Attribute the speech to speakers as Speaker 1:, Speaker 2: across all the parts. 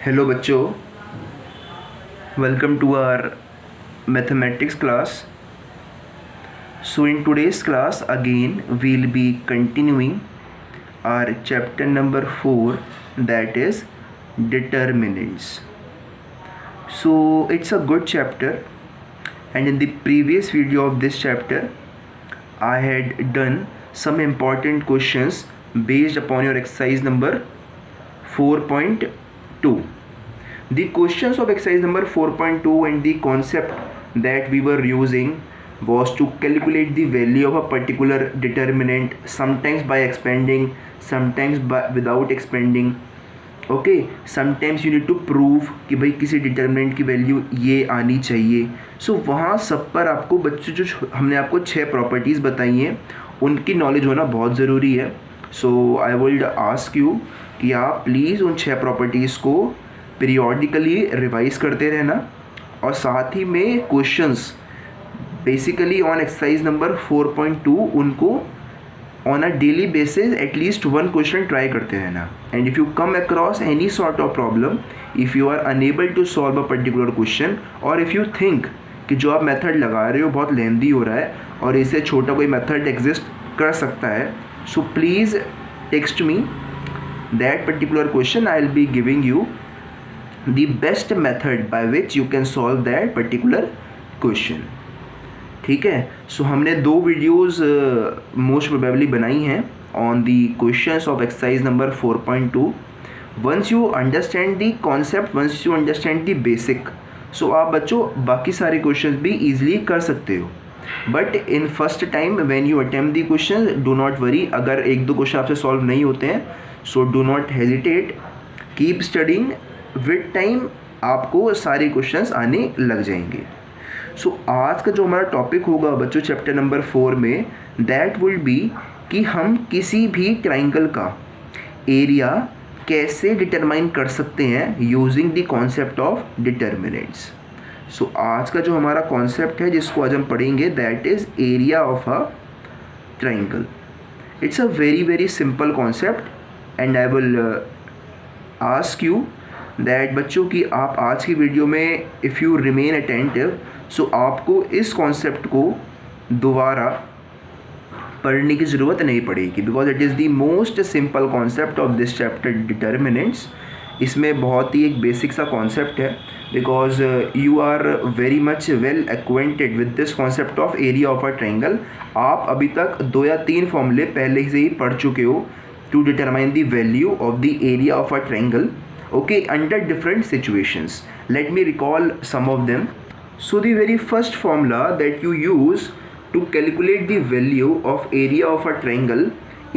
Speaker 1: Hello बच्चों, welcome to our mathematics class. So in today's class again we'll be continuing our chapter number 4, that is determinants. So it's a good chapter, and in the previous video of this chapter I had done some important questions based upon your exercise number 4.2. The questions of exercise number 4.2 and the concept that we were using was to calculate the value of a particular determinant, sometimes by expanding, sometimes by without expanding. ओके, sometimes you need to prove कि भाई किसी determinant की value ये आनी चाहिए. सो वहाँ सब पर आपको बच्चों जो हमने आपको 6 प्रॉपर्टीज़ बताई हैं उनकी नॉलेज होना बहुत ज़रूरी है. सो आई वुड आस्क यू कि आप प्लीज़ उन 6 प्रॉपर्टीज़ को पीरियोडिकली रिवाइज करते रहना, और साथ ही में questions basically on exercise number 4.2 उनको on a daily basis at least 1 question try करते रहना. And if you come across any sort of problem, if you are unable to solve a particular question, और इफ़ यू थिंक कि जो आप method लगा रहे हो बहुत लेंदी हो रहा है और इससे छोटा कोई मेथड एग्जिस्ट कर सकता है, so please text me that particular question. I will be giving you the best method by which you can solve that particular question. ठीक है. सो हमने 2 वीडियोज़ मोस्ट प्रोबेबली बनाई हैं on the questions of exercise number 4.2. Once you understand the concept, once you understand the basic, so आप बच्चों बाकी सारे questions भी ईजिली कर सकते हो. But in first time when you attempt the question, do not worry अगर 1-2 question आपसे सॉल्व नहीं होते हैं. So do not hesitate, keep studying. With time आपको सारे क्वेश्चंस आने लग जाएंगे. सो आज का जो हमारा टॉपिक होगा बच्चों चैप्टर नंबर 4 में, दैट विल बी कि हम किसी भी ट्राइंगल का एरिया कैसे डिटरमाइन कर सकते हैं using the concept of determinants. So आज का जो हमारा कॉन्सेप्ट है जिसको आज हम पढ़ेंगे, that is area of a triangle. It's a very very simple concept and I will ask you that बच्चों कि आप आज की वीडियो में इफ़ यू रिमेन अटेंटिव, सो आपको इस कॉन्सेप्ट को दोबारा पढ़ने की ज़रूरत नहीं पड़ेगी, because it is the most simple concept of this chapter determinants. इसमें बहुत ही एक बेसिक सा कॉन्सेप्ट है, because you are very much well acquainted with this concept of area of a triangle. आप अभी तक 2 या 3 फॉर्मूले पहले से ही पढ़ चुके हो to determine the value of the area of a triangle. Okay, under different situations. Let me recall some of them. So the very first formula that you use to calculate the value of area of a triangle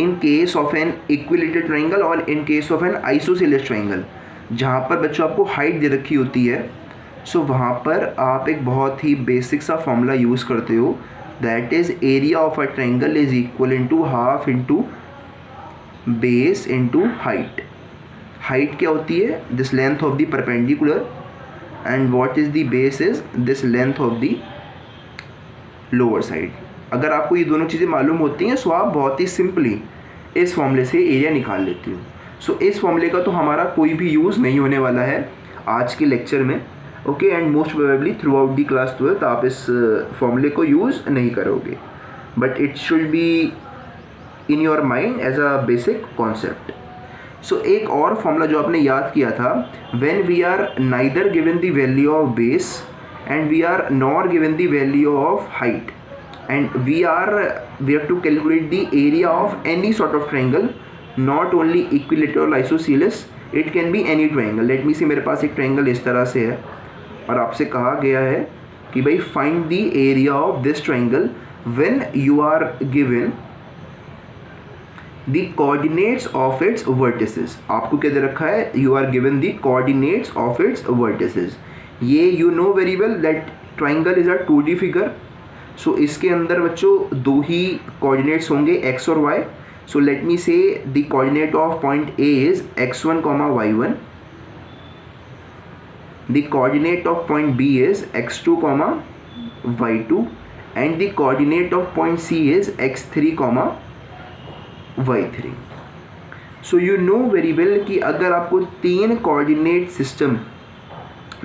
Speaker 1: in case of an equilateral triangle or in case of an isosceles triangle, जहाँ पर बच्चों आपको height दे रखी होती है, सो वहाँ पर आप एक बहुत ही बेसिक सा फॉर्मूला यूज़ करते हो, that is area of a triangle is equal into half into base into height. Height क्या होती है? This length of the perpendicular, and what is the base is this length of the lower side. अगर आपको ये दोनों चीज़ें मालूम होती हैं, सो आप बहुत ही सिंपली इस फॉर्मूले से एरिया निकाल लेते हो. सो इस फॉर्मूले का तो हमारा कोई भी यूज़ नहीं होने वाला है आज के लेक्चर में. Okay, and most probably throughout the class 12 आप इस फॉर्मूले को यूज़ नहीं करोगे, but it should be in your mind as a basic concept. So एक और फॉर्मूला जो आपने याद किया था, when we are neither given the value of base and we are not given the value of height, and we have to calculate the area of any sort of triangle, not only equilateral isosceles, it can be any triangle. Let me see, मेरे पास एक triangle इस तरह से है और आपसे कहा गया है कि भाई find the area of this triangle when you are given the coordinates of its vertices. आपको क्या दे रखा है? You are given the coordinates of its vertices. ये you know very well that triangle is a 2D figure. So इसके अंदर बच्चों 2 ही coordinates होंगे, x और y. So let me say the coordinate of point A is x1, y1. The coordinate of point B is x2, y2, and the coordinate of point C is x3, y3. So you know very well कि अगर आपको 3 coordinate system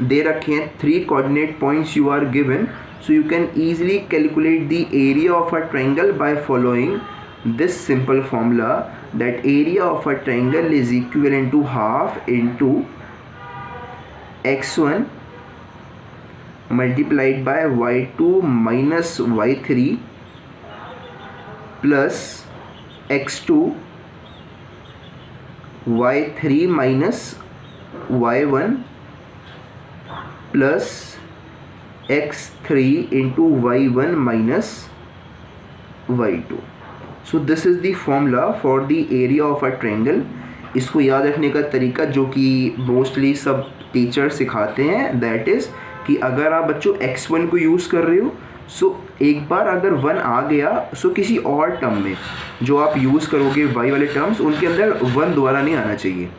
Speaker 1: दे रखे हैं, 3 coordinate points you are given, so you can easily calculate the area of a triangle by following this simple formula, that area of a triangle is equivalent to half into x1 multiplied by y2 minus y3 plus x2 y3 minus y1 plus x3 into y1 minus y2. So this is the formula for the area of a triangle. इसको याद रखने का तरीका जो कि mostly सब teacher सिखाते हैं, दैट इज़ कि अगर आप बच्चों x1 को यूज़ कर रहे हो, सो एक बार अगर 1 आ गया, सो किसी और टर्म में जो आप यूज़ करोगे y वाले टर्म्स, उनके अंदर 1 दोबारा नहीं आना चाहिए.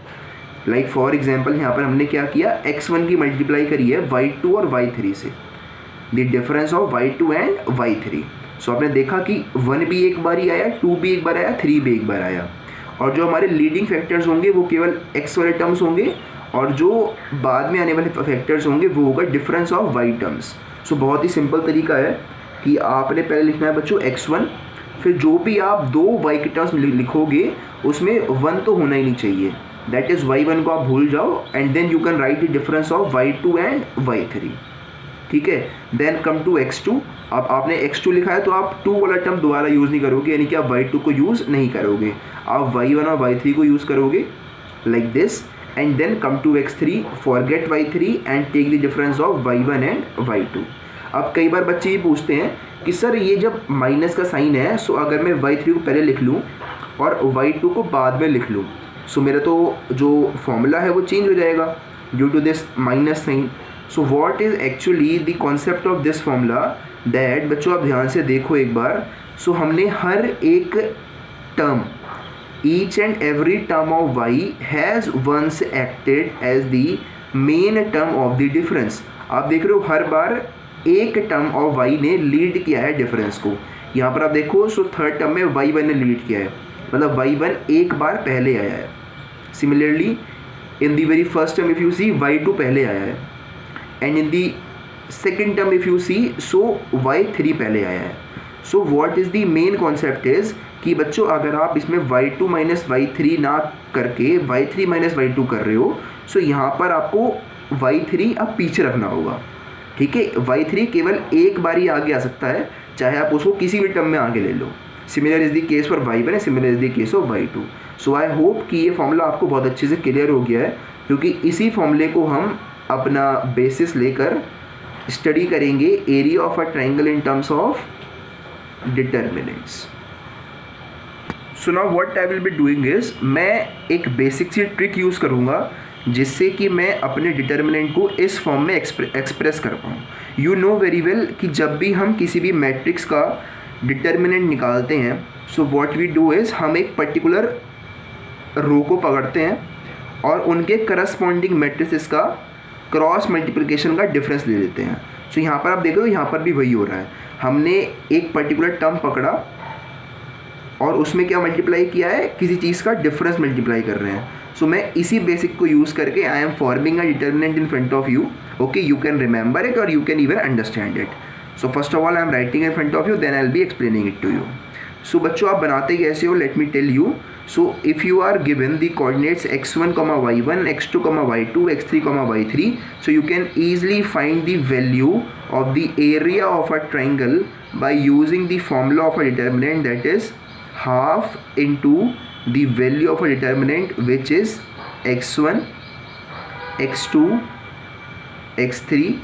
Speaker 1: लाइक फॉर एग्जांपल यहाँ पर हमने क्या किया, x1 की मल्टीप्लाई करी है y2 और y3 से, the difference of y2 and y3. सो आपने देखा कि 1 भी एक बार ही आया, 2 भी एक बार आया, 3 भी एक बार आया, और जो हमारे लीडिंग फैक्टर्स होंगे वो केवल x वाले टर्म्स होंगे, और जो बाद में आने वाले फैक्टर्स होंगे वो होगा डिफरेंस ऑफ y टर्म्स. सो बहुत ही सिंपल तरीका है कि आपने पहले लिखना है बच्चों x1, फिर जो भी आप 2 y के टर्म्स लिखोगे उसमें 1 तो होना ही नहीं चाहिए, दैट इज़ y1 को आप भूल जाओ, and then you can write the difference of y2 and y3. ठीक है, देन कम टू x2. अब आपने x2 लिखा है तो आप 2 वाला टर्म दोबारा यूज़ नहीं करोगे, यानी कि आप y2 को यूज़ नहीं करोगे, आप y1 और y3 को यूज़ करोगे like this, and then come to x3, forget y3 and take the difference of y1 and y2. अब कई बार बच्चे ये पूछते हैं कि सर ये जब माइनस का साइन है, सो अगर मैं y3 को पहले लिख लूँ और y2 को बाद में लिख लूँ, सो मेरा तो जो फॉर्मूला है वो चेंज हो जाएगा due to this minus sign. So what is actually the concept of this formula, that बच्चों आप ध्यान से देखो एक बार. सो हमने हर एक term, each and every term of y has once acted as the main term of the difference. आप देख रहे हो हर बार एक टर्म ऑफ y ने लीड किया है डिफरेंस को. यहाँ पर आप देखो, सो थर्ड टर्म में y1 ने लीड किया है, मतलब y1 एक बार पहले आया है. Similarly in the very first term if you see y2 पहले आया है, and in the second term if you see so y3 पहले आया है. So what is the main concept is कि बच्चों अगर आप इसमें y2 माइनस y3 ना करके y3 माइनस y2 कर रहे हो, सो यहाँ पर आपको y3 अब पीछे रखना होगा. ठीक है, y3 केवल एक बार ही आगे आ सकता है, चाहे आप उसको किसी भी टर्म में आगे ले लो. Similar is the case for y1 and similar is the case of y2. So I hope कि ये फॉर्मूला आपको बहुत अच्छे से क्लियर हो गया है, क्योंकि इसी फॉर्मूले को हम अपना बेसिस लेकर स्टडी करेंगे area of a triangle in terms of determinants. So now what I will be doing is, मैं एक बेसिक सी ट्रिक यूज़ करूँगा जिससे कि मैं अपने डिटर्मिनेंट को इस फॉर्म में एक्सप्रेस कर पाऊँ. यू नो वेरी वेल कि जब भी हम किसी भी मैट्रिक्स का डिटर्मिनेंट निकालते हैं, so what we do is हम एक पर्टिकुलर रो को पकड़ते हैं और उनके करस्पॉन्डिंग मैट्रिसेस का क्रॉस मल्टीप्लिकेशन का डिफरेंस ले लेते हैं. सो यहाँ पर आप देखो, यहाँ पर भी वही हो रहा है. हमने एक पर्टिकुलर टर्म पकड़ा और उसमें क्या मल्टीप्लाई किया है, किसी चीज़ का डिफरेंस मल्टीप्लाई कर रहे हैं. सो मैं इसी बेसिक को यूज़ करके I am forming a determinant in front of you. Okay, you can remember it और you can even understand it. So first of all I am writing in front of you, then I will be explaining it to you. So बच्चों आप बनाते कैसे हो, let me tell you. So if you are given the coordinates x1, y1, x2, y2, x3, y3, so you can easily find the value of the area of a triangle by using the formula of a determinant, that is half into the value of a determinant which is x1, x2, x3,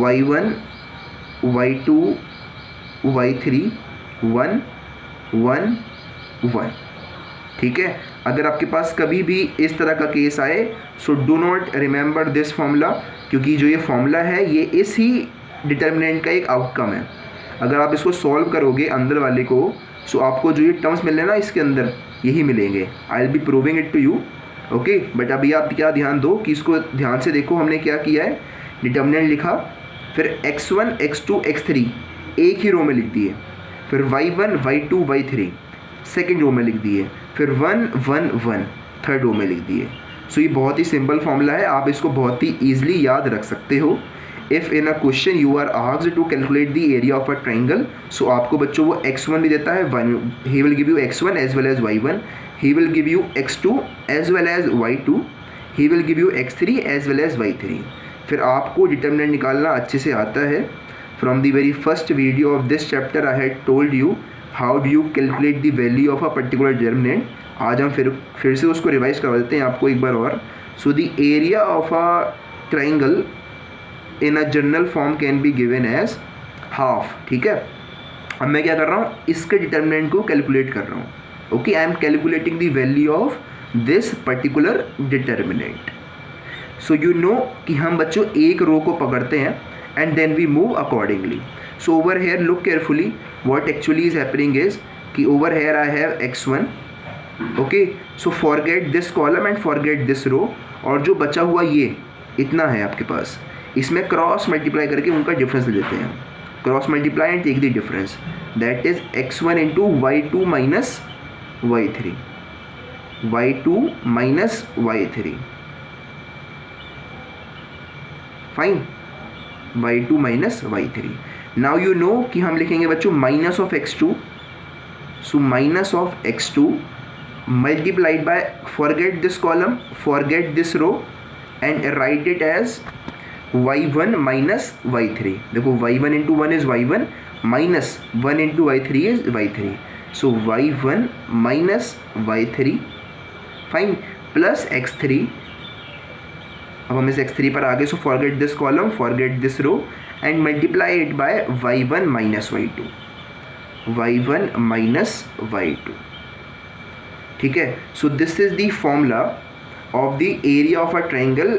Speaker 1: y1, y2, y3, 1, 1, 1. ठीक है, अगर आपके पास कभी भी इस तरह का case आए, so do not remember this formula, क्योंकि जो ये फॉर्मूला है ये इस ही डिटर्मिनेंट का एक आउटकम है. अगर आप इसको सॉल्व करोगे अंदर वाले को, सो आपको जो ये टर्म्स मिल रहे हैं ना इसके अंदर यही मिलेंगे. I will be proving it to you. Okay, but अभी आप क्या ध्यान दो कि इसको ध्यान से देखो. हमने क्या किया है, डिटर्मिनेंट लिखा, फिर x1, x2, x3 एक ही रो में लिख दिए, फिर y1, y2, y3, second row में लिख दिए, फिर 1 1 1 थर्ड रो में लिख दिए। सो ये बहुत ही सिंपल फॉर्मूला है, आप इसको बहुत ही ईजिली याद रख सकते हो। If in a question you are asked to calculate the area of a triangle, so आपको बच्चों वो x1 भी देता है, he will give you x1 as well as y1, he will give you x2 as well as y2, he will give you x3 as well as y3। फिर आपको determinant निकालना अच्छे से आता है। From the very first video of this chapter I had told you how do you calculate the value of a particular determinant. आज हम फिर से उसको रिवाइज करवा देते हैं आपको एक बार और। So the area of a triangle in a general form can be given as half. ठीक है, अब मैं क्या कर रहा हूँ, इसके डिटर्मिनेंट को कैलकुलेट कर रहा हूँ। Okay, I am calculating the value of this particular determinant. So you know कि हम बच्चों एक रो को पकड़ते हैं and then we move accordingly. So over here look carefully, what actually is happening is कि over here I have x1। Okay, so forget this column and forget this row, और जो बचा हुआ ये इतना है आपके पास, इसमें क्रॉस मल्टीप्लाई करके उनका डिफरेंस ले लेते हैं। Cross multiply and take the difference, that is x1 into y2 minus y3, y2 minus y3, fine, y2 minus y3। Now you know कि हम लिखेंगे बच्चों minus of x2, so minus of x2 multiplied by, forget this column, forget this row and write it as y1 minus y3। देखो y1 into 1 is y1 minus 1 into y3 is y3, so y1 minus y3, fine, plus x3। अब हम इस x3 पर आगे, so forget this column, forget this row and multiply it by y1 minus y2, y1 minus y2। ठीक है, so this is the formula of the area of a triangle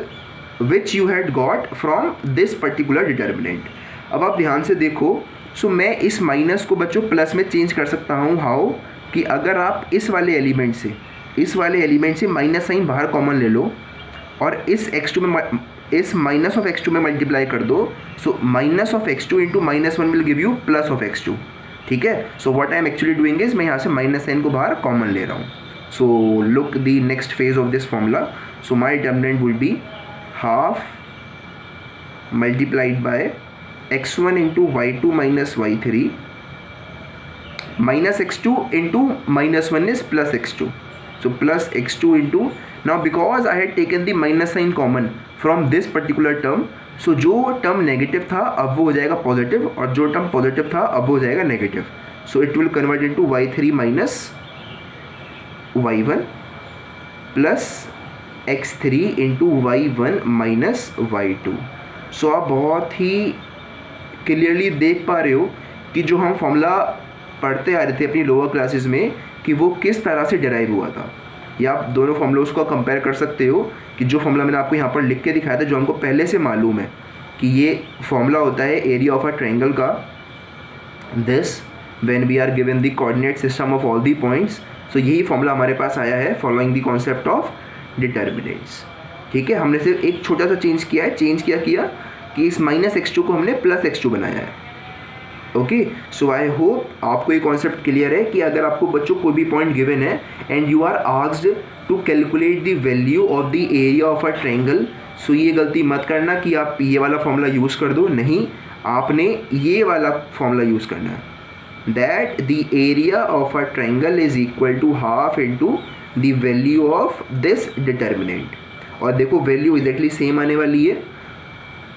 Speaker 1: which you had got from this particular determinant. अब आप ध्यान से देखो, सो मैं इस minus को बच्चों प्लस में चेंज कर सकता हूँ। हाउ कि अगर आप इस वाले एलिमेंट से माइनस साइन बाहर कॉमन ले लो और इस x2 में, इस माइनस ऑफ x2 में मल्टीप्लाई कर दो, सो minus of x2 into minus 1 will give you plus of x2। ठीक है, so what I am actually doing is मैं यहाँ से माइनस साइन को बाहर कॉमन ले रहा हूँ। So look the next phase of this formula, so my determinant will be half multiplied by x1 into y2 minus y3 minus x2 into minus 1 is plus x2, so plus x2 into, now because I had taken the minus sign common from this particular term, so जो term negative था अब वो हो जाएगा positive और जो term positive था अब वो हो जाएगा negative, so it will convert into y3 minus y1 plus x3 into y1 minus y2। सो आप बहुत ही क्लियरली देख पा रहे हो कि जो हम फॉर्मूला पढ़ते आ रहे थे अपनी लोअर क्लासेस में कि वो किस तरह से डिराइव हुआ था। या आप दोनों फॉर्मूलों को कंपेयर कर सकते हो कि जो फॉर्मूला मैंने आपको यहाँ पर लिख के दिखाया था, जो हमको पहले से मालूम है कि ये फॉर्मूला होता है एरिया ऑफ अ ट्रायंगल का, this when we are given the coordinate system of all the points. So यही फॉर्मूला हमारे पास आया है following the concept of determinants. ठीक है, हमने सिर्फ एक छोटा सा चेंज किया है, चेंज किया कि इस माइनस x2 को हमने प्लस x2 बनाया है। ओके, सो आई होप आपको ये कॉन्सेप्ट क्लियर है कि अगर आपको बच्चों कोई भी पॉइंट गिवन है and you are asked to calculate the value of the area of a triangle, so ये गलती मत करना कि आप ये वाला फॉर्मूला यूज़ कर दो, नहीं, आपने ये वाला फॉर्मूला यूज़ करना है, that the area of a triangle is equal to half into the value of this determinant. और देखो वैल्यू एग्जैक्टली सेम आने वाली है,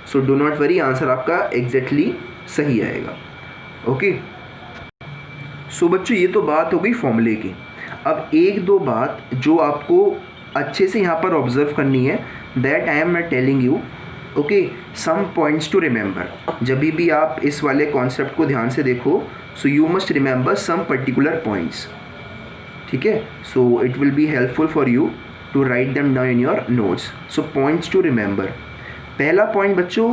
Speaker 1: so do not worry, answer आपका एग्जैक्टली सही आएगा। ओके, सो बच्चों ये तो बात हो गई फॉर्मूले की। अब एक दो बात जो आपको अच्छे से यहाँ पर ऑब्जर्व करनी है, that I am not telling you, okay, some points to remember. जब भी आप इस वाले कॉन्सेप्ट को ध्यान से देखो, so you must remember some particular points. ठीक है, so it will be helpful for you to write them down in your notes. So points to remember, पहला पॉइंट बच्चों,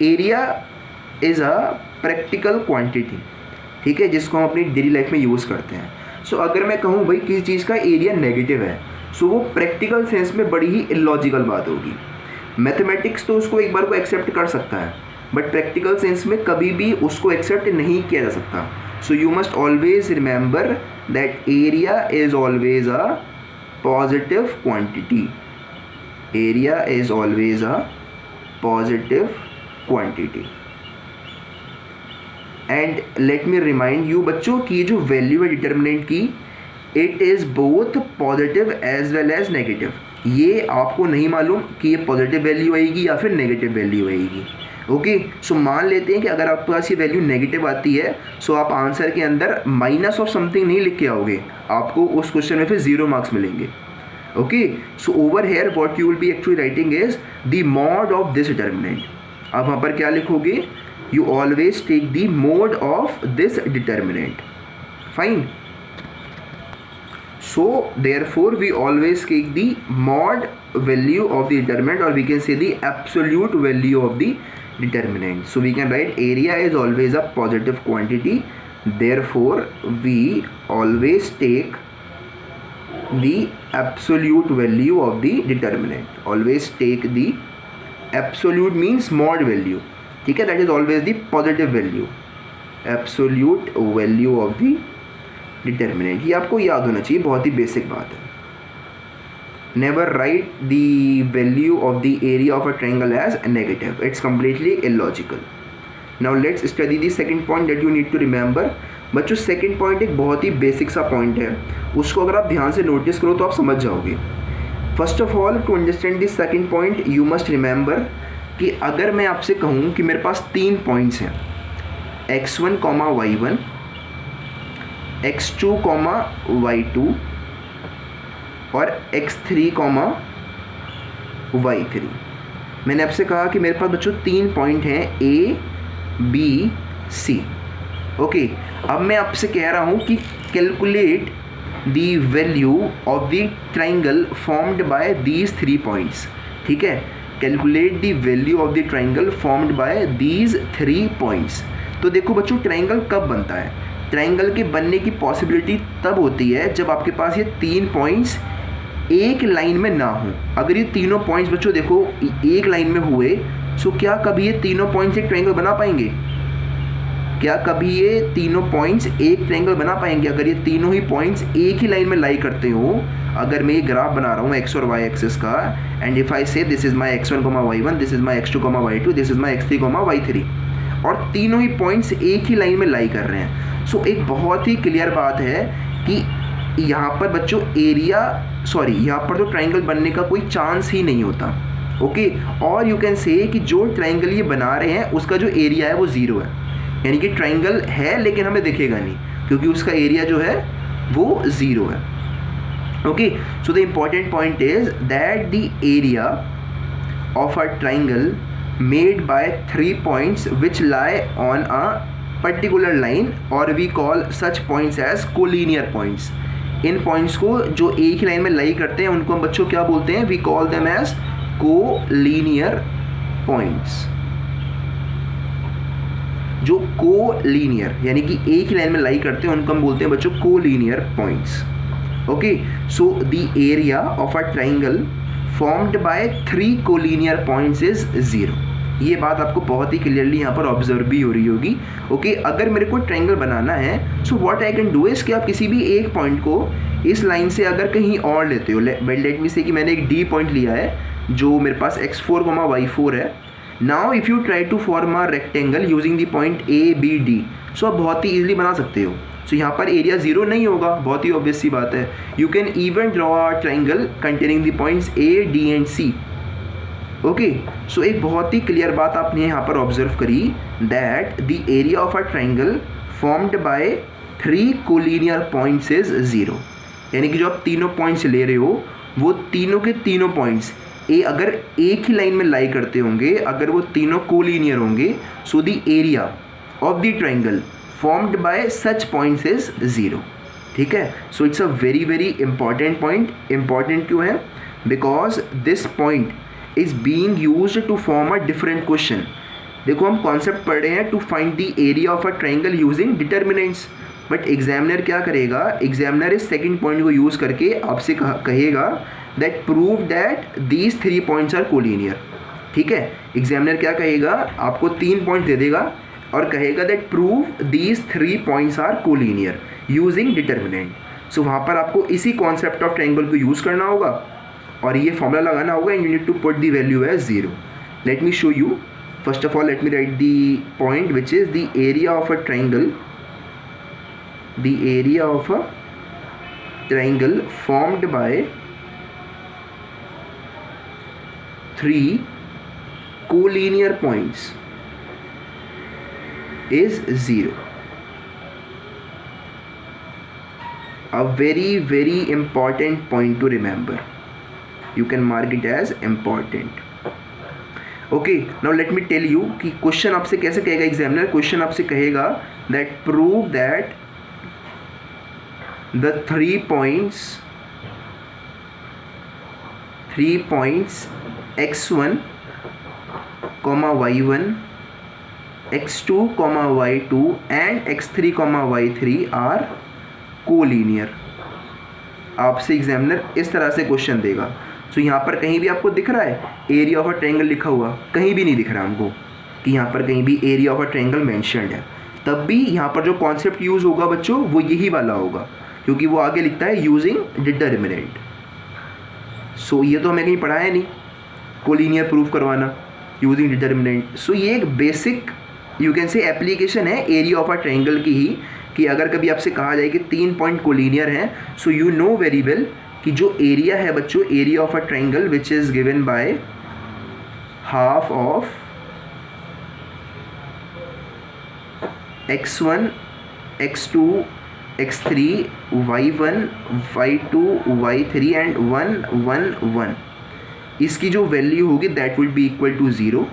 Speaker 1: area is a practical quantity. ठीक है, जिसको हम अपनी daily life में यूज़ करते हैं। सो अगर मैं कहूँ भाई किसी चीज़ का एरिया नेगेटिव है, सो वो प्रैक्टिकल सेंस में बड़ी ही इलॉजिकल बात होगी। मैथमेटिक्स तो उसको एक बार को एक्सेप्ट कर सकता है, बट प्रैक्टिकल सेंस में कभी भी उसको एक्सेप्ट नहीं किया जा सकता। सो you must always remember that area is always a positive quantity. Area is always a positive quantity. And let me remind you बच्चों कि जो वैल्यू है डिटर्मिनेंट की, it is both positive as well as negative. ये आपको नहीं मालूम कि ये पॉजिटिव वैल्यू आएगी या फिर नेगेटिव वैल्यू आएगी. ओके, सो मान लेते हैं कि अगर आपके पास ये वैल्यू नेगेटिव आती है, सो आप आंसर के अंदर माइनस ऑफ समथिंग नहीं लिख के आओगे, आपको उस क्वेश्चन में फिर 0 मार्क्स मिलेंगे. Okay, so over here what you will be actually writing is the mod of this determinant. आप वहाँ पर क्या लिखोगे? You always take the mode of this determinant. Fine. So therefore we always take the mod value of the determinant, or we can say the absolute value of the determinant. So we can write area is always a positive quantity, therefore we always take the absolute value of the determinant. Always take the absolute means mod value. ठीक है, that is always the positive value, absolute value of the determinant. ये आपको याद होना चाहिए, बहुत ही basic बात है. Never write the value of the area of a triangle as negative, it's completely illogical. Now let's study the second point that you need to remember. बच्चों second point एक बहुत ही बेसिक सा पॉइंट है, उसको अगर आप ध्यान से नोटिस करो तो आप समझ जाओगे. First of all, to understand this second point you must remember कि अगर मैं आपसे कहूँ कि मेरे पास 3 पॉइंट्स हैं, x1, y1, x2, y2 और x3, y3. मैंने आपसे कहा कि मेरे पास बच्चों 3 पॉइंट हैं A, B, C. ओके, अब मैं आपसे कह रहा हूँ कि calculate the value of the triangle formed bye these 3 points. ठीक है, calculate the value of the triangle formed bye these 3 points. तो देखो बच्चों, ट्राइंगल कब बनता है? ट्राइंगल के बनने की पॉसिबिलिटी तब होती है जब आपके पास ये 3 पॉइंट्स एक लाइन में ना हो. अगर ये तीनों पॉइंट्स बच्चों देखो एक लाइन में हुए, सो क्या कभी ये तीनों पॉइंट्स एक ट्राइंगल बना पाएंगे? क्या कभी ये तीनों पॉइंट्स एक ट्राइंगल बना पाएंगे? अगर ये तीनों ही पॉइंट्स एक ही लाइन में लाई करते हो, अगर मैं ये ग्राफ बना रहा हूँ एक्स और वाई एक्सिस का, एंड इफ आई से this is my x1, y1, this is my x2, y2, this is my x3, y3, और तीनों ही पॉइंट्स एक ही लाइन में लाई कर रहे हैं, सो एक बहुत ही क्लियर बात है कि यहाँ पर बच्चों यहाँ पर तो ट्राइंगल बनने का कोई चांस ही नहीं होता. ओके, और यू कैन से कि जो ट्राइंगल ये बना रहे हैं उसका जो एरिया है वो 0 है, यानी कि ट्राइंगल है लेकिन हमें दिखेगा नहीं क्योंकि उसका एरिया जो है वो 0 है. Okay, so the important point is that the area of a triangle made by 3 points which lie on a particular line, or we call such points as collinear points. In points को जो एक ही line में लाई करते हैं उनको हम बच्चों क्या बोलते हैं? We call them as collinear points. जो कोलिनियर यानी कि एक ही लाइन में लाई करते हैं उनको हम बोलते हैं बच्चों collinear points. Okay, so the area of a triangle formed bye 3 collinear points is 0. ये बात आपको बहुत ही क्लियरली यहाँ पर ऑब्जर्व भी हो रही होगी. ओके, अगर मेरे को ट्रायंगल बनाना है, so what I can do is कि आप किसी भी एक पॉइंट को इस लाइन से अगर कहीं और लेते हो, लेट मी से कि मैंने एक D पॉइंट लिया है जो मेरे पास x4, y4 है. Now if you try to form a rectangle using the point A, B, D, so आप बहुत ही ईजिली बना सकते हो. सो यहाँ पर एरिया 0 नहीं होगा, बहुत ही ऑब्वियस सी बात है. You can even draw a triangle containing the points A, D and C. Okay, so एक बहुत ही क्लियर बात आपने यहाँ पर ऑब्जर्व करी that the area of a triangle formed bye 3 collinear points is 0. यानी कि जो आप तीनों पॉइंट्स ले रहे हो वो तीनों के तीनों पॉइंट्स अगर एक ही लाइन में लाई करते होंगे, अगर वो तीनों कोलिनियर होंगे, so the area of the triangle formed by such points is 0. ठीक है, so it's a very very important point. Important क्यों है? Because this point is being used to form a different question. देखो हम concept पढ़ रहे हैं to find the area of a triangle using determinants, but examiner क्या करेगा? Examiner इस सेकंड पॉइंट को यूज़ करके आपसे कहेगा that prove that these 3 points are collinear. ठीक है, एग्जामिनर क्या कहेगा? आपको 3 पॉइंट दे देगा और कहेगा that prove these 3 points are collinear. Using determinant. So वहाँ पर आपको इसी कॉन्सेप्ट ऑफ ट्रायंगल को यूज़ करना होगा और ये फॉर्मूला लगाना होगा and you need to put the value as 0। Let me show you. First of all let me write the point which is the area of a triangle, the area of a triangle formed by 3 collinear points is 0. A very important point to remember. You can mark it as important. Okay, now let me tell you कि question आपसे कैसे कहेगा examiner. Question आपसे कहेगा that prove that the 3 points x1, y1, x2, y2 and x3, y3 are collinear. आपसे examiner इस तरह से क्वेश्चन देगा। सो यहाँ पर कहीं भी आपको दिख रहा है एरिया ऑफ अ ट्रायंगल लिखा हुआ? कहीं भी नहीं दिख रहा हमको कि यहाँ पर कहीं भी area of a triangle mentioned है। तब भी यहाँ पर जो कॉन्सेप्ट यूज़ होगा बच्चों वो यही वाला होगा, क्योंकि वो आगे लिखता है यूजिंग डिटर्मिनेंट। सो ये तो हमें कहीं पढ़ाया नहीं, कोलिनियर प्रूफ करवाना यूजिंग डिटर्मिनेंट। सो ये एक basic you can say application है एरिया ऑफ अ ट्रायंगल की ही, कि अगर कभी आपसे कहा जाए कि 3 पॉइंट कोलिनियर हैं, so you know very well कि जो एरिया है बच्चों, area of a triangle which is given by half of x1, x2, x3, y1, y2, y3 and 1, 1, 1, इसकी जो वैल्यू होगी that will be equal to 0।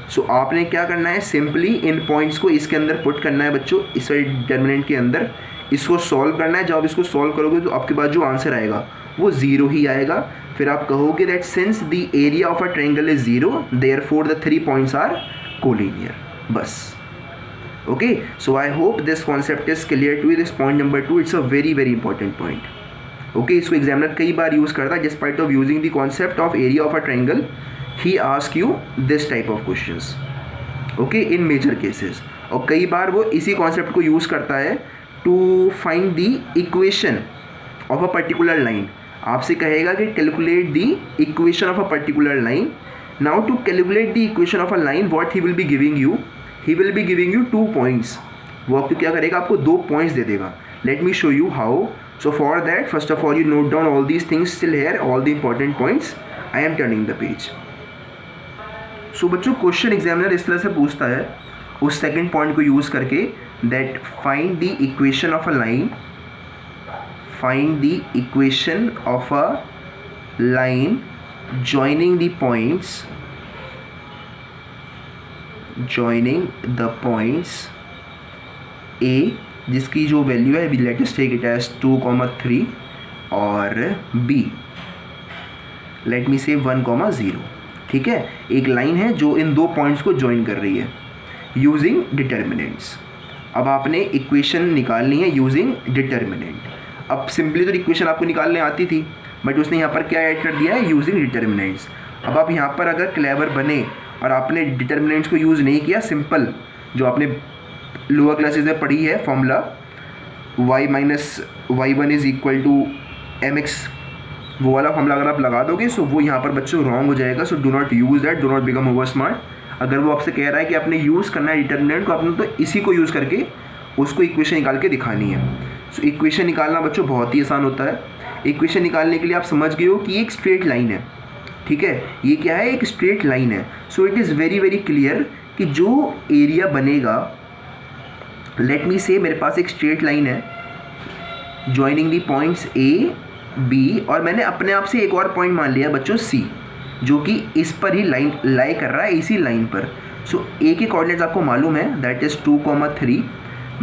Speaker 1: So आपने क्या करना है, सिंपली इन पॉइंट्स को इसके अंदर पुट करना है बच्चों, इस डिटर्मिनेंट के अंदर इसको सॉल्व करना है। जब आप इसको सॉल्व करोगे तो आपके पास जो आंसर आएगा वो 0 ही आएगा। फिर आप कहोगे that since the area of a triangle is 0 therefore the 3 points are collinear. बस। Okay, so I hope this concept is clear to you. This point number 2 it's a very important point. Okay, इसको examiner कई बार use करता है। Despite of using the concept of area of a triangle, he ask you this type of questions, okay, in major cases। और कई बार वो इसी concept को यूज़ करता है to find the equation of a particular line. आपसे कहेगा कि calculate the equation of a particular line. Now to calculate the equation of a line what he will be giving you, he will be giving you 2 points. वो आपको क्या करेगा, आपको 2 points दे देगा। Let me show you how. So for that first of all you note down all these things still here, all the important points. I am turning the page. So बच्चों question examiner इस तरह से पूछता है उस second point को use करके, that find the equation of a line, find the equation of a line joining the points A, जिसकी जो वैल्यू है let us take it as 2, 3 और B लेट मी से 1, 0। ठीक है, एक लाइन है जो इन 2 पॉइंट्स को ज्वाइन कर रही है यूजिंग डिटर्मिनेंट्स। अब आपने इक्वेशन निकालनी है यूजिंग डिटर्मिनेंट। अब सिंपली तो इक्वेशन आपको निकालने आती थी, बट उसने यहाँ पर क्या ऐड कर दिया है, यूजिंग डिटर्मिनेंट्स। अब आप यहाँ पर अगर क्लेवर बने और आपने डिटर्मिनेंट्स को यूज़ नहीं किया, सिंपल जो आपने लोअर क्लासेस में पढ़ी है formula y minus y1 is equal to mx, वो वाला फॉर्मूला अगर आप लगा दोगे सो वो यहाँ पर बच्चों रॉन्ग हो जाएगा। So do not use that, do not become over smart. अगर वो आपसे कह रहा है कि आपने यूज़ करना है डिटर्मिनेंट को, आपने तो इसी को यूज़ करके उसको इक्वेशन निकाल के दिखानी है। सो इक्वेशन निकालना बच्चों बहुत ही आसान होता है। इक्वेशन निकालने के लिए आप समझ गए हो कि ये एक स्ट्रेट लाइन है। ठीक है, ये क्या है, एक स्ट्रेट लाइन है। So it is very clear कि जो एरिया बनेगा, लेट मी से मेरे पास एक स्ट्रेट लाइन है joining the points A, B और मैंने अपने आप से एक और पॉइंट मान लिया बच्चों C, जो कि इस पर ही लाइन लाई कर रहा है, इसी लाइन पर। सो A के कोऑर्डिनेट्स आपको मालूम है दैट इज़ 2, 3,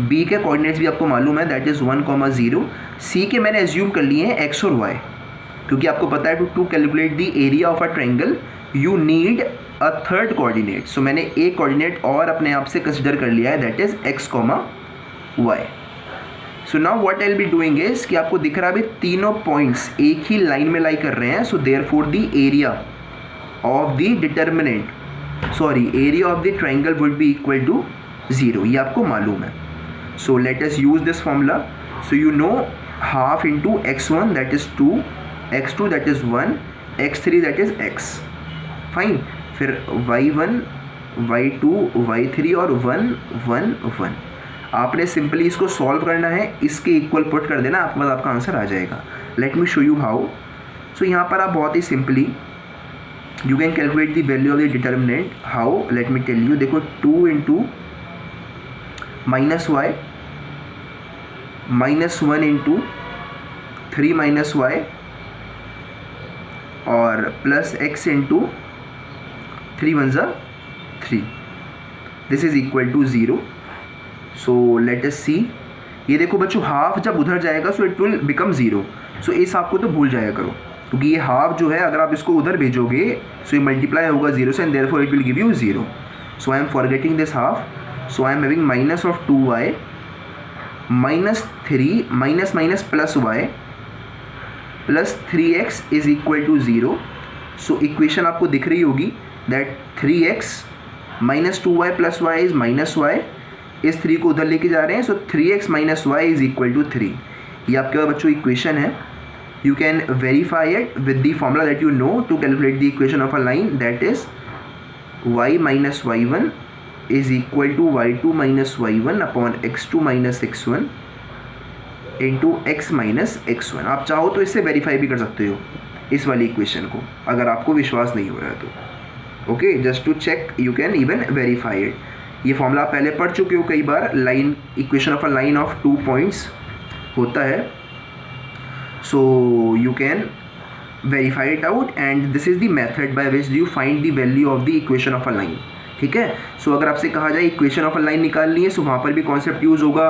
Speaker 1: B के कोऑर्डिनेट्स भी आपको मालूम है दैट इज़ 1, 0, C के मैंने एज्यूम कर लिए हैं X और Y, क्योंकि आपको पता है to calculate the area of a triangle you need a third coordinate. So मैंने एक कोऑर्डिनेट और अपने आप से कंसिडर कर लिया है that is X, Y। So now what I will be doing is कि आपको दिख रहा है तीनों पॉइंट्स एक ही लाइन में लाई कर रहे हैं। So therefore the area of the determinant, sorry area of the triangle would be equal to 0, ये आपको मालूम है। So let us use this formula. So you know half into x1 that is 2, x2 that is 1, x3 that is x. Fine. फिर y1, y2, y3 और 1 1 1. आपने simply इसको solve करना है, इसके इक्वल पुट कर देना, आपके पास आपका आंसर आ जाएगा. Let me show you how. So यहाँ पर आप बहुत ही simply you can calculate the value of the determinant. How? Let me tell you. देखो 2 into minus y -1 into 3 minus y और प्लस x इंटू 3 1 ज़ा 3. This is equal to 0. So let us see. ये देखो बच्चों, half जब उधर जाएगा so it will become 0. So इस हाफ को तो भूल जाया करो, क्योंकि ये हाफ जो है अगर आप इसको उधर भेजोगे सो ये मल्टीप्लाई होगा 0 से, and therefore it will give you 0. So I am forgetting this half. So I am having minus of 2y -3 minus minus plus y plus 3x is equal to 0. So equation आपको दिख रही होगी that 3x minus 2y plus y is minus y. इस 3 को उधर लेके जा रहे हैं, so 3x minus y is equal to 3. ये आपके पास बच्चों इक्वेशन है. You can verify it with the formula that you know to calculate the equation of a line, that is y minus y1 is equal to y2 minus y1 upon x2 minus x1 into x minus x1. आप चाहो तो इससे verify भी कर सकते हो इस वाली इक्वेशन को, अगर आपको विश्वास नहीं हो रहा है तो. Okay, just to check you can even verify it. ये फॉर्मूला आप पहले पढ़ चुके हो कई बार. Line equation of a line of 2 points होता है. So you can verify it out, and this is the method by which you find the value of the equation of a line. ठीक है. सो अगर आपसे कहा जाए इक्वेशन ऑफ अ लाइन निकालनी है, सो वहाँ पर भी कॉन्सेप्ट यूज़ होगा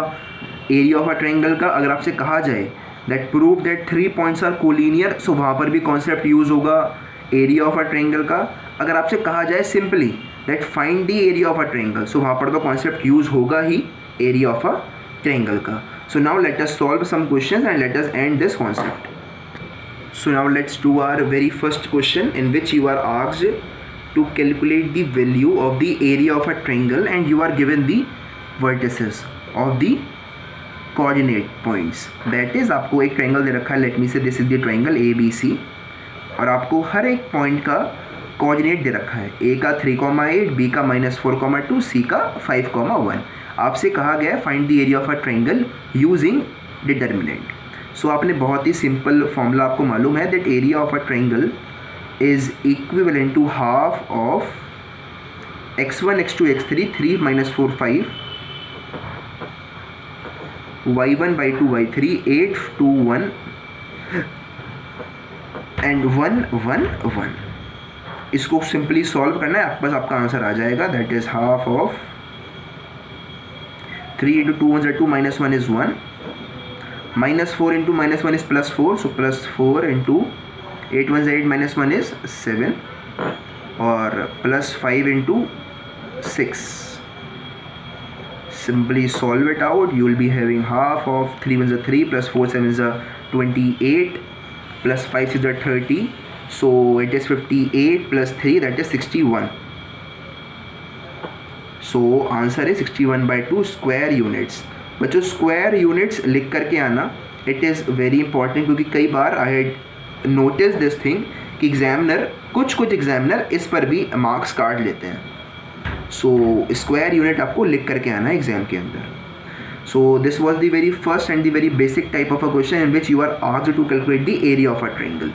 Speaker 1: एरिया ऑफ अ ट्रायंगल का. अगर आपसे कहा जाए that prove that 3 points are collinear, so वहाँ पर भी कॉन्सेप्ट यूज़ होगा एरिया ऑफ अ ट्रायंगल का. अगर आपसे कहा जाए simply that find the area of a triangle, so वहाँ पर तो कॉन्सेप्ट यूज़ होगा ही एरिया ऑफ अ ट्रायंगल का. So now let us solve some questions and let us and this concept. So now let's do our very first question in which you are asked to calculate the value of the area of a triangle and you are given the vertices of the coordinate points. That is, आपको एक triangle दे रखा है. Let me से this is the triangle ABC, और आपको हर एक point का coordinate दे रखा है. A का 3,8, B का -4,2, C का 5,1. आपसे कहा गया है find the area of a triangle using determinant. So आपने बहुत ही सिंपल फॉर्मूला आपको मालूम है that area of a triangle is equivalent to half of x1 x2 x3 3 minus 4 5 y1 y2 y3 8 2 1 and 1 1 1. इसको सिंपली सॉल्व करना है, आपके पास आपका आंसर आ जाएगा. That is half of 3 into 2 1 is 2 minus 1 is 1 minus 4 into minus 1 is plus 4, so plus 4 into 8 1 is 8 minus 1 is 7 और plus 5 into 6. Simply solve it out. You will be having half of 3 1 is 3 plus 4 7 is 28 plus 5 is 30. So it is 58 plus 3, that is 61. So answer is 61/2 square units. बच्चों square units लिख करके आना, it is very important, क्योंकि कई बार I had notice this thing कि examiner कुछ examiner इस पर भी मार्क्स काट लेते हैं. सो स्क्वायर यूनिट आपको लिख करके आना है एग्जाम के अंदर. So this was the very first and the very basic type of a question in which you are asked to calculate the area of a triangle.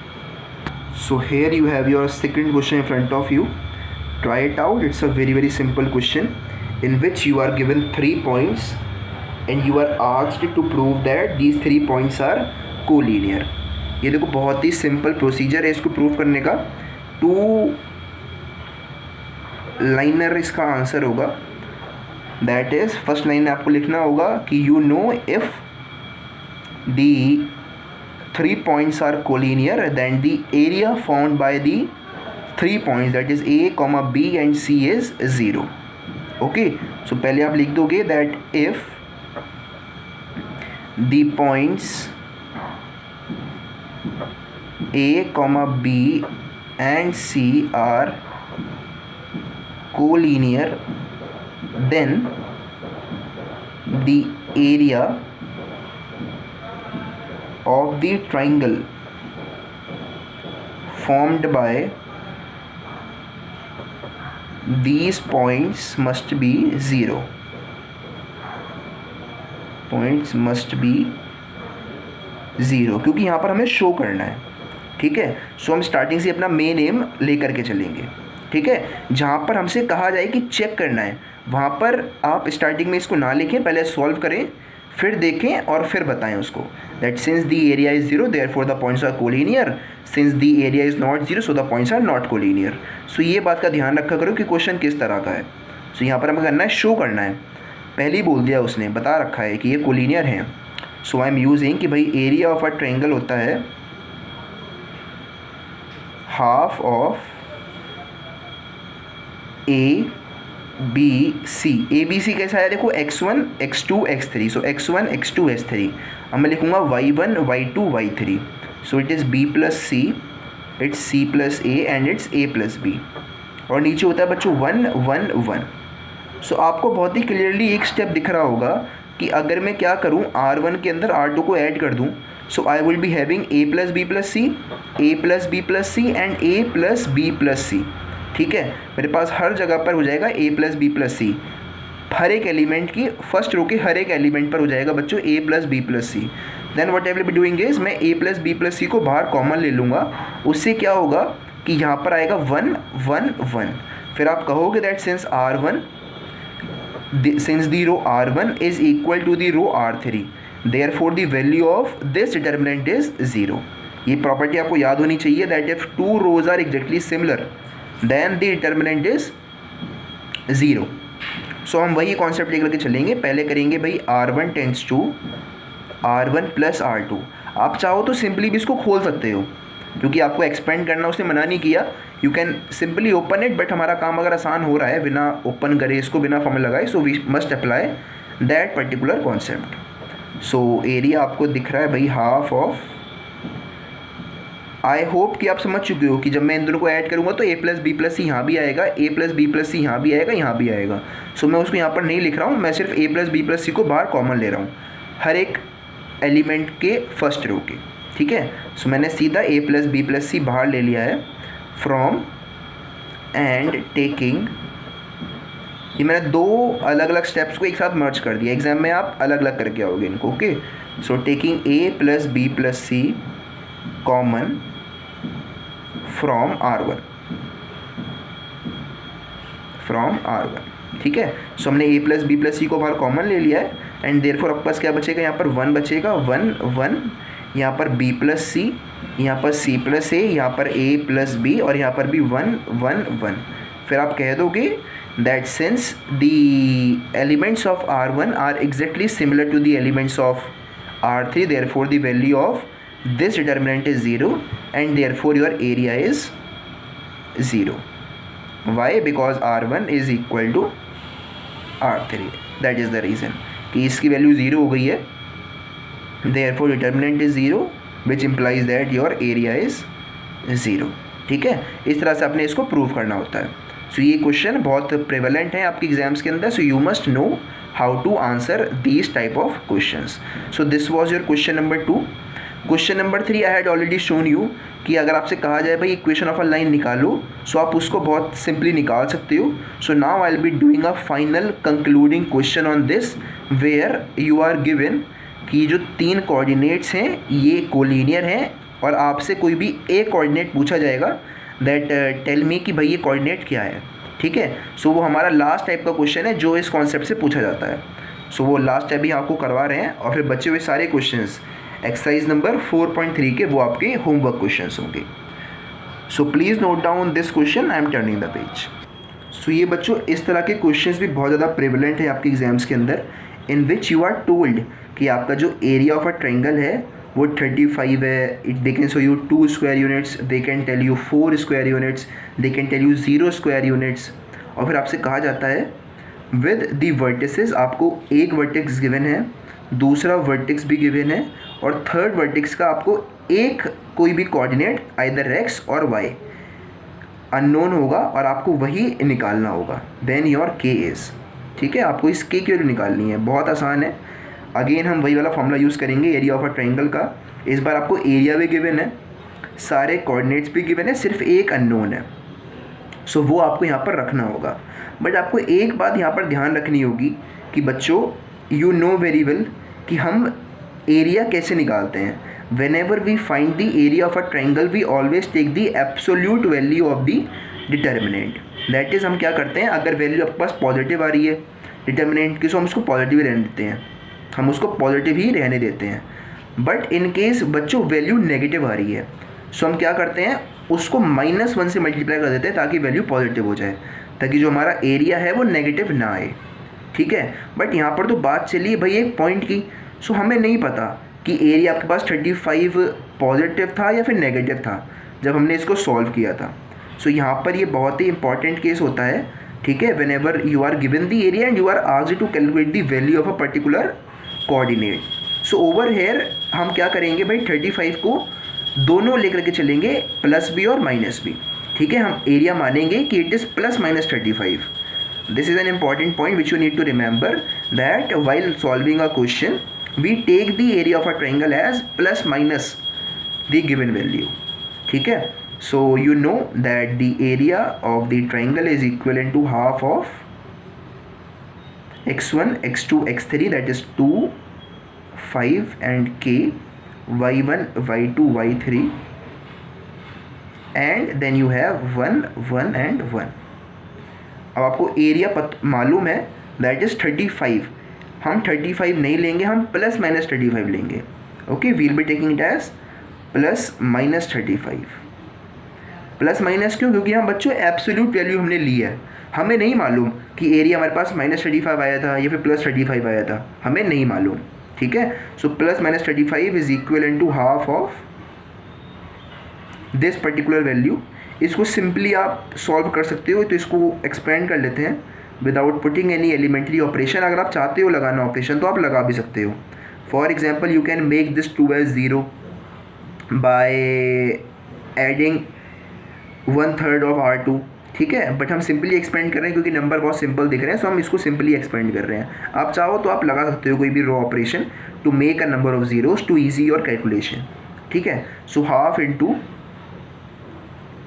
Speaker 1: So here you have your second question in front of you. Try it out. It's a very simple question in which you are given 3 points and you are asked to prove that these 3 points are collinear. ये देखो बहुत ही simple procedure है इसको prove करने का. 2 liner इसका answer होगा. दैट इज़ फर्स्ट लाइन में आपको लिखना होगा कि you know if the 3 points are collinear then the area found by the 3 points that is A, B and C is 0. Okay, सो पहले आप लिख दोगे that if the points A, B and C are collinear then the area of the triangle formed by these points must be 0. Points must be 0, क्योंकि यहाँ पर हमें show करना है, ठीक है। सो हम स्टार्टिंग से अपना मेन एम लेकर के चलेंगे, ठीक है। जहाँ पर हमसे कहा जाए कि चेक करना है, वहाँ पर आप स्टार्टिंग में इसको ना लिखें, पहले सॉल्व करें, फिर देखें और फिर बताएं उसको that since the area is 0 therefore the points are collinear, since the area is not 0 so the points are not collinear. So ये बात का ध्यान रखा करो कि क्वेश्चन किस तरह का है। सो यहाँ पर हमें करना है, शो करना है। पहले ही बोल दिया उसने, बता रखा है कि ये कोलिनियर हैं। सो आई एम यूजिंग कि भाई एरिया ऑफ अ ट्रायंगल होता है half of a b c. A b c कैसा है, देखो x1 x2 x3, सो x1 x2 x3। अब मैं लिखूँगा y1 y2 y3, so it is b plus c, it's c plus a and it's a plus b। और नीचे होता है बच्चों 1 1 1। सो आपको बहुत ही क्लियरली एक स्टेप दिख रहा होगा कि अगर मैं क्या करूँ, R1 के अंदर R2 को ऐड कर दूँ, so I will be having a plus b plus c, a plus b plus c and a plus b plus c, ठीक है। मेरे पास हर जगह पर हो जाएगा a प्लस बी प्लस सी, हर एक एलिमेंट की फर्स्ट रो के हर एक एलिमेंट पर हो जाएगा बच्चों a plus b plus c. Then what I will be doing is, मैं a plus b plus c को बाहर कॉमन ले लूँगा, उससे क्या होगा कि यहाँ पर आएगा 1 1 1। फिर आप कहोगे that since R1 since the row R1 is equal to the row R3 therefore the value of this determinant is 0। ये प्रॉपर्टी आपको याद होनी चाहिए that if two rows are exactly similar then the determinant is 0। सो हम वही concept लेकर के चलेंगे। पहले करेंगे भाई R1 tends to R1 plus R2। आप चाहो तो सिंपली भी इसको खोल सकते हो, क्योंकि आपको एक्सपेंड करना उसने मना नहीं किया, you can simply open it, but हमारा काम अगर आसान हो रहा है बिना ओपन करे इसको, बिना फॉर्मूला लगाए, so we must apply that particular concept. So area आपको दिख रहा है भाई हाफ ऑफ, आई होप कि आप समझ चुके हो कि जब मैं इन दोनों को ऐड करूँगा तो a प्लस बी प्लस सी यहाँ भी आएगा, a प्लस बी प्लस सी यहाँ भी आएगा, यहाँ भी आएगा। सो मैं उसको यहाँ पर नहीं लिख रहा हूँ, मैं सिर्फ a plus b plus c को बाहर कॉमन ले रहा हूँ हर एक एलिमेंट के फर्स्ट रो के, ठीक है। सो मैंने सीधा a प्लस बी प्लस सी बाहर ले लिया है फ्रॉम एंड टेकिंग, ये मैंने दो अलग अलग स्टेप्स को एक साथ मर्ज कर दिया। एग्जाम में आप अलग अलग करके आओगे इनको, okay. So taking a plus b plus c common from R1, ठीक है। सो हमने a plus b plus c को बाहर कॉमन ले लिया है एंड देयरफॉर आपके पास क्या बचेगा, यहाँ पर 1 बचेगा, 1 1, यहाँ पर b प्लस सी, यहाँ पर c प्लस ए, यहाँ पर a प्लस बी और यहाँ पर भी 1 1 1। फिर आप कह दोगे that since the elements of R1 are exactly similar to the elements of R3 therefore the value of this determinant is 0 and therefore your area is 0। why? because R1 is equal to R3, that is the reason कि इसकी value 0 हो गई है, therefore determinant is 0 which implies that your area is 0, ठीक है। इस तरह से आपने इसको प्रूव करना होता है। सो ये क्वेश्चन बहुत प्रेवलेंट है आपके एग्जाम्स के अंदर, so you must know how to answer these type of questions. So this was your question number 2। Question number 3 I had already shown you कि अगर आपसे कहा जाए भाई इक्वेशन ऑफ अ लाइन निकालो, सो आप उसको बहुत सिंपली निकाल सकते हो। So now I will be doing a final concluding question on this where you are given कि जो 3 कोऑर्डिनेट्स हैं ये कोलिनियर हैं और आपसे कोई भी एक कोऑर्डिनेट पूछा जाएगा दैट टेल मी कि भाई ये कोऑर्डिनेट क्या है, ठीक है। सो वो हमारा लास्ट टाइप का क्वेश्चन है जो इस कॉन्सेप्ट से पूछा जाता है। सो वो लास्ट टाइप ही आपको करवा रहे हैं और फिर बचे हुए सारे क्वेश्चंस एक्सरसाइज नंबर 4.3 के वो आपके होमवर्क क्वेश्चंस होंगे। So please note down this question, I am turning the page. So ये बच्चों इस तरह के क्वेश्चंस भी बहुत ज़्यादा प्रेवलेंट है आपके एग्जाम्स के अंदर, इन विच यू आर टोल्ड कि आपका जो एरिया ऑफ अ ट्रायंगल है वो 35 है। They can show you 2 square units, they can tell you 4 square units, they can tell you 0 square units. और फिर आपसे कहा जाता है विद दी वर्टिसेस, आपको एक वर्टेक्स गिवन है, दूसरा वर्टेक्स भी गिवन है और थर्ड वर्टेक्स का आपको एक कोई भी कोऑर्डिनेट आइदर x और y अननोन होगा और आपको वही निकालना होगा। देन योर k इज़, ठीक है। आपको इस k की वैल्यू निकालनी है, बहुत आसान है। अगेन हम वही वाला फॉर्मूला यूज़ करेंगे एरिया ऑफ अ ट्राइंगल का। इस बार आपको एरिया भी गिवन है, सारे कोऑर्डिनेट्स भी गिवन है, सिर्फ एक अननोन है। सो वो आपको यहाँ पर रखना होगा। बट आपको एक बात यहाँ पर ध्यान रखनी होगी कि बच्चों, यू नो वेरी वेल कि हम एरिया कैसे निकालते हैं। whenever we find the area of a triangle we always take the absolute value of the determinant। That is हम क्या करते हैं, अगर वैल्यू आपके पास पॉजिटिव आ रही है डिटर्मिनेंट की, सो हम उसको पॉजिटिव ही रहने देते हैं, हम उसको पॉजिटिव ही रहने देते हैं। बट इन केस बच्चों वैल्यू नेगेटिव आ रही है, सो हम क्या करते हैं, उसको -1 से मल्टीप्लाई कर देते हैं ताकि वैल्यू पॉजिटिव हो जाए, ताकि जो हमारा एरिया है वो नेगेटिव ना आए। ठीक है, बट यहाँ पर तो बात चली है भाई एक पॉइंट की। सो हमें नहीं पता कि एरिया आपके पास 35 पॉजिटिव था या फिर नेगेटिव था जब हमने इसको सॉल्व किया था। सो यहाँ पर ये बहुत ही इंपॉर्टेंट केस होता है। ठीक है, whenever you are given the area and you are asked to calculate the value of a particular coordinate. So over here हम क्या करेंगे भाई, 35 को दोनों लेकर के चलेंगे, प्लस बी और माइनस बी। ठीक है, हम एरिया मानेंगे कि it is ±35। This is an important point which you need to remember that while solving a question we take the area of a triangle as plus minus the given value। ठीक है, so you know that the area of the triangle is equivalent to half of x1 x2 x3, that is 2 5 and k, y1 y2 y3, and then you have 1 1 and 1। अब आपको area मालूम है, that is 35। हम 35 नहीं लेंगे, हम ±35 लेंगे। Okay, we'll be taking it as ±35। Plus minus क्यों, क्योंकि हम बच्चों एब्सोल्यूट वैल्यू हमने ली है, हमें नहीं मालूम कि एरिया हमारे पास -35 आया था या फिर +35 आया था, हमें नहीं मालूम। ठीक है, so +-35 is equal to half of this particular value. इसको सिंपली आप सॉल्व कर सकते हो, तो इसको एक्सपेंड कर लेते हैं without putting any elementary operation. अगर आप चाहते हो लगाना ऑपरेशन तो आप लगा भी सकते हो। For example you can make this 2 as 0 by adding 1/3 of R2। ठीक है, बट हम सिंपली एक्सपेंड कर रहे हैं क्योंकि नंबर बहुत सिंपल दिख रहे हैं, सो हम इसको सिंपली एक्सपेंड कर रहे हैं। आप चाहो तो आप लगा सकते हो कोई भी row operation to make a number of zeros to easy your calculation. ठीक है, so half into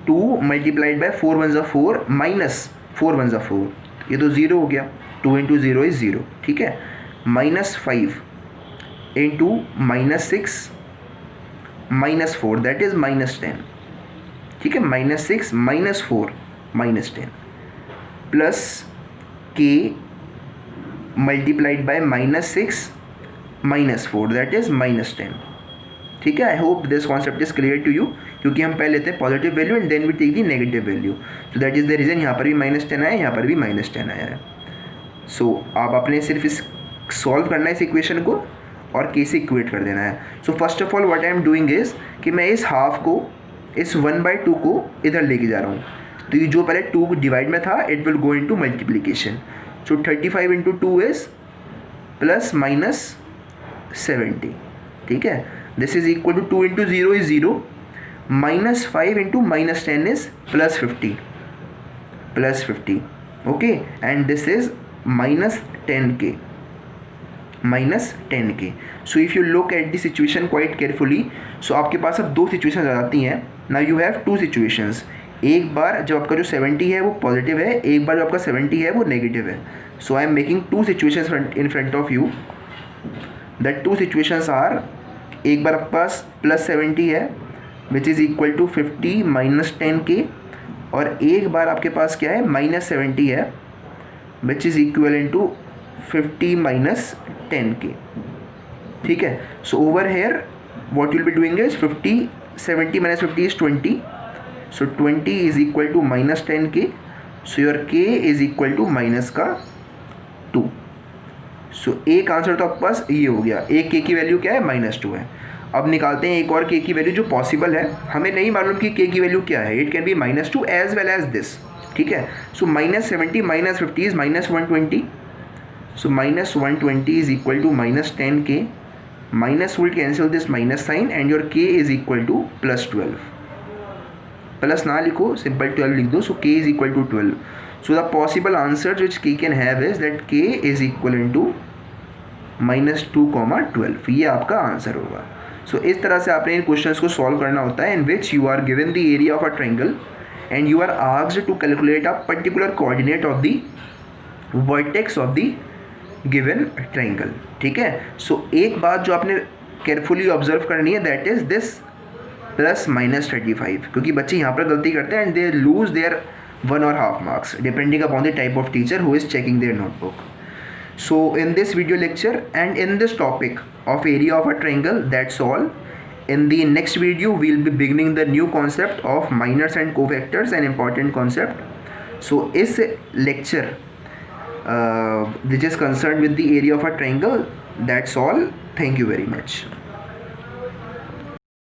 Speaker 1: 2 multiplied by 4 1 ज़ा 4 माइनस 4 1 ज़ा 4, ये तो 0 हो गया, 2 × 0 इज़ 0। ठीक है, -5 इंटू -6 -4, दैट इज़ -10। ठीक है, -6 -4 -10 plus k multiplied by -6 -4, that is -10। ठीक है, I hope this concept is clear to you, क्योंकि हम पहले लेते हैं positive value and then we take the negative value. So that is the reason यहाँ पर भी -10 आया, यहाँ पर भी -10 आया है। सो आप अपने सिर्फ इस सॉल्व करना है इस इक्वेशन को और k से इक्वेट कर देना है। सो first of all what I am doing is कि मैं इस हाफ को, इस 1/2 को इधर लेके जा रहा हूँ, तो ये जो पहले 2 डिवाइड में था it will go into multiplication. So 35 × 2 is +-70। ठीक है, this is equal to 2 × 0 is 0, -5 × -10 is +50, okay, and this is -10k, -10k। so if you look at the situation quite carefully, so आपके पास अब 2 सिचुएशन आ जाती हैं। now you have 2 situations, एक बार जब आपका जो 70 है वो पॉजिटिव है, एक बार जो आपका 70 है वो नेगेटिव है। so I am making 2 situations in front of you। that 2 situations are, एक बार आपके पास +70 है which is equal to 50 -10k, और एक बार आपके पास क्या है, -70 है which is equal to 50 -10k। ठीक है, so over here what will be doing is 50 70 - 50 is 20, so 20 is equal to -10k, so your k is equal to -2। So एक answer तो आपके पास ये हो गया, एक k की वैल्यू क्या है, -2 है। अब निकालते हैं एक और k की वैल्यू जो पॉसिबल है, हमें नहीं मालूम कि k की वैल्यू क्या है, it can be -2 as well as this. ठीक है, so -70 - 50 is -120, so -120 is equal to -10k, minus will cancel this minus sign and your k is equal to +12। Plus ना लिखो, सिंपल 12 लिख दो, so k is equal to 12। So the possible answers which k can have is that k is equivalent to -2, ये आपका answer होगा. सो इस तरह से आपने इन क्वेश्चंस को सॉल्व करना होता है, in which you are given the area of a triangle and you are asked to calculate a particular coordinate of the vertex of the given triangle. ठीक है. सो एक बात जो आपने केयरफुली ऑब्जर्व करनी है, दैट इज दिस +-35, क्योंकि बच्चे यहाँ पर गलती करते हैं and they lose their 1.5 marks depending upon the type of teacher who is checking their notebook. So in this video lecture and in this topic of area of a triangle, that's all. In the next video we'll be beginning the new concept of minors and cofactors, an important concept. So is lecture which is concerned with the area of a triangle, that's all. Thank you very much.